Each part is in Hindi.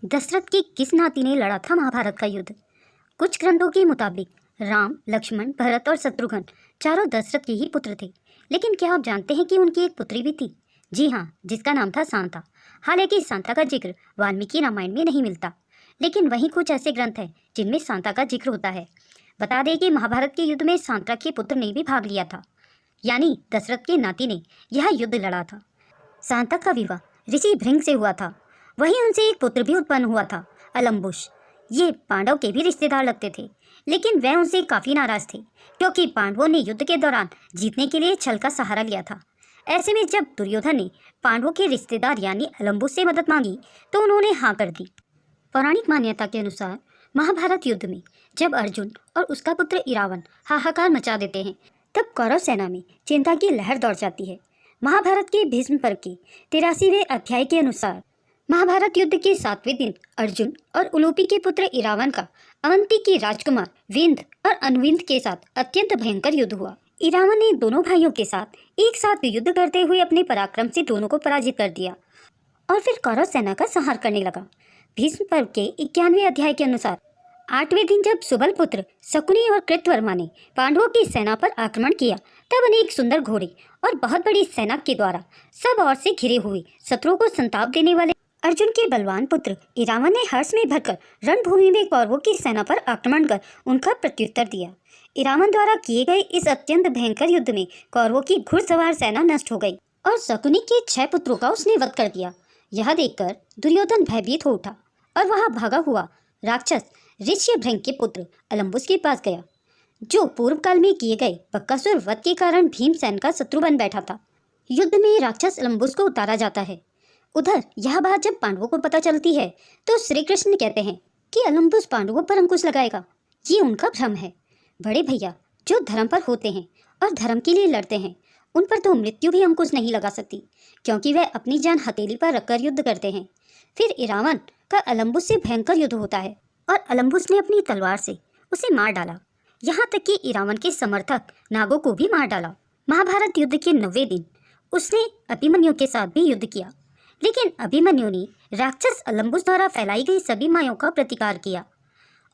दशरथ के किस नाती ने लड़ा था महाभारत का युद्ध? कुछ ग्रंथों के मुताबिक राम, लक्ष्मण, भरत और शत्रुघ्न चारों दशरथ के ही पुत्र थे। लेकिन क्या आप जानते हैं कि उनकी एक पुत्री भी थी? जी हाँ, जिसका नाम था शांता। हालांकि शांता का जिक्र वाल्मीकि रामायण में नहीं मिलता, लेकिन वहीं कुछ ऐसे ग्रंथ हैं जिनमें शांता का जिक्र होता है। बता दें कि महाभारत के युद्ध में शांता के पुत्र ने भी भाग लिया था, यानी दशरथ के नाती ने यह युद्ध लड़ा था। शांता का विवाह ऋषि भृंग से हुआ था। वहीं उनसे एक पुत्र भी उत्पन्न हुआ था, अलम्बुश। ये पांडव के भी रिश्तेदार लगते थे, लेकिन वह उनसे काफ़ी नाराज थे क्योंकि पांडवों ने युद्ध के दौरान जीतने के लिए छल का सहारा लिया था। ऐसे में जब दुर्योधन ने पांडवों के रिश्तेदार यानी अलम्बुश से मदद मांगी तो उन्होंने हाँ कर दी। पौराणिक मान्यता के अनुसार महाभारत युद्ध में जब अर्जुन और उसका पुत्र इरावन हाहाकार मचा देते हैं, तब कौरव सेना में चिंता की लहर दौड़ जाती है। महाभारत के भीष्म पर्व के 83वें अध्याय के अनुसार महाभारत युद्ध के 7वें दिन अर्जुन और उलूपी के पुत्र इरावन का अवंती के राजकुमार विंध्य और अनुविंध्य के साथ अत्यंत भयंकर युद्ध हुआ। इरावन ने दोनों भाइयों के साथ एक साथ युद्ध करते हुए अपने पराक्रम से दोनों को पराजित कर दिया और फिर कौरव सेना का संहार करने लगा। भीष्म पर्व के 91वें अध्याय के अनुसार 8वें दिन जब सुबल पुत्र शकुनी और कृतवर्मा ने पांडवों की सेना पर आक्रमण किया, तब अनेक सुंदर घोड़े और बहुत बड़ी सेना के द्वारा सब ओर से घिरे हुए शत्रुओं को संताप देने वाले अर्जुन के बलवान पुत्र इरावन ने हर्ष में भरकर रणभूमि में कौरवों की सेना पर आक्रमण कर उनका प्रत्युत्तर दिया। इरावन द्वारा किए गए इस अत्यंत भयंकर युद्ध में कौरवों की घुड़सवार सेना नष्ट हो गई और शकुनी के 6 पुत्रों का उसने वध कर दिया। यह देखकर दुर्योधन भयभीत हो उठा और वहां भागा हुआ राक्षस ऋष्यभृंग के पुत्र अलम्बुस के पास गया, जो पूर्व काल में किए गए बक्कासुर वध के कारण भीमसेन का शत्रु बन बैठा था। युद्ध में राक्षस अलम्बुस को उतारा जाता है। उधर यह बात जब पांडवों को पता चलती है तो श्री कृष्ण कहते हैं कि अलम्बुस पांडवों पर अंकुश लगाएगा। ये उनका भ्रम है। बड़े भैया जो धर्म पर होते हैं और धर्म के लिए लड़ते हैं, उन पर तो मृत्यु भी अंकुश नहीं लगा सकती, क्योंकि वह अपनी जान हथेली पर रखकर युद्ध करते हैं। फिर इरावन का अलम्बुस से भयंकर युद्ध होता है और अलम्बुस ने अपनी तलवार से उसे मार डाला। यहाँ तक कि इरावन के समर्थक नागों को भी मार डाला। महाभारत युद्ध के 90वें दिन उसने अभिमन्यु के साथ भी युद्ध किया, लेकिन अभिमन्यु ने राक्षस अलम्बुस द्वारा फैलाई गई सभी मायों का प्रतिकार किया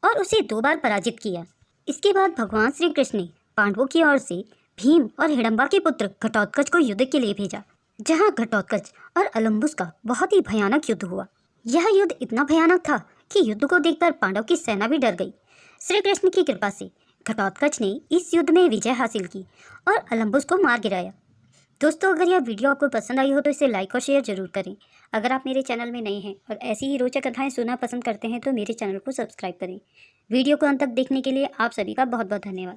और उसे 2 बार पराजित किया। इसके बाद भगवान श्री कृष्ण ने पांडवों की ओर से भीम और हिडम्बा के पुत्र घटोत्कच को युद्ध के लिए भेजा, जहां घटोत्कच और अलम्बुस का बहुत ही भयानक युद्ध हुआ। यह युद्ध इतना भयानक था कि युद्ध को देखकर पांडव की सेना भी डर गई। श्री कृष्ण की कृपा से घटोत्कच ने इस युद्ध में विजय हासिल की और अलम्बुस को मार गिराया। दोस्तों, अगर यह वीडियो आपको पसंद आई हो तो इसे लाइक और शेयर जरूर करें। अगर आप मेरे चैनल में नए हैं और ऐसी ही रोचक कथाएं सुनना पसंद करते हैं तो मेरे चैनल को सब्सक्राइब करें। वीडियो को अंत तक देखने के लिए आप सभी का बहुत बहुत धन्यवाद।